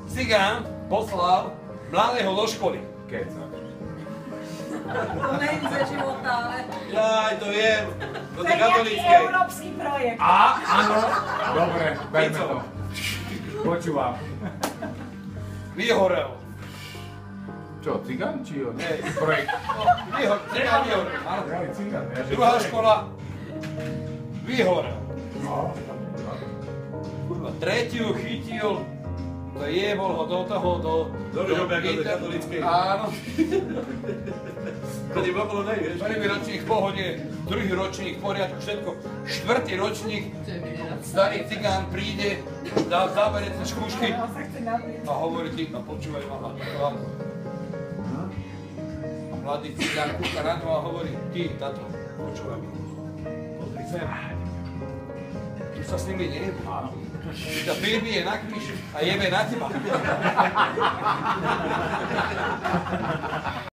Cigán poslal mladého do školy. Keca. To není ze života, ale... Jaj, to viem. To To je je nejaký katolícke. európsky projekt. Áno. Dobre, berme to. Počúvam. Vyhorel. Čo, cigán či on? Nie. Projekt. Cigán vyhorel. áno. Ja, cigán. Druhá škola vyhorel. No. Kurva, tretiu chytil, to jebol ho do toho, do katolíckej. Áno. To nebolo okolo nej, vieš? Prvý ročník v pohode, druhý ročník v poriadku, všetko. Štvrtý ročník, starý cigán príde, dá záverečné skúšky On sa chce naplniť. a hovorí ti, no počúvaj mama, takto. A mladý cigán kúka na to a hovorí, ty, tato, počúvaj mi. Pozri sem. Tu sa s nimi nejebu. Ta baby je na kríž a jebe na teba.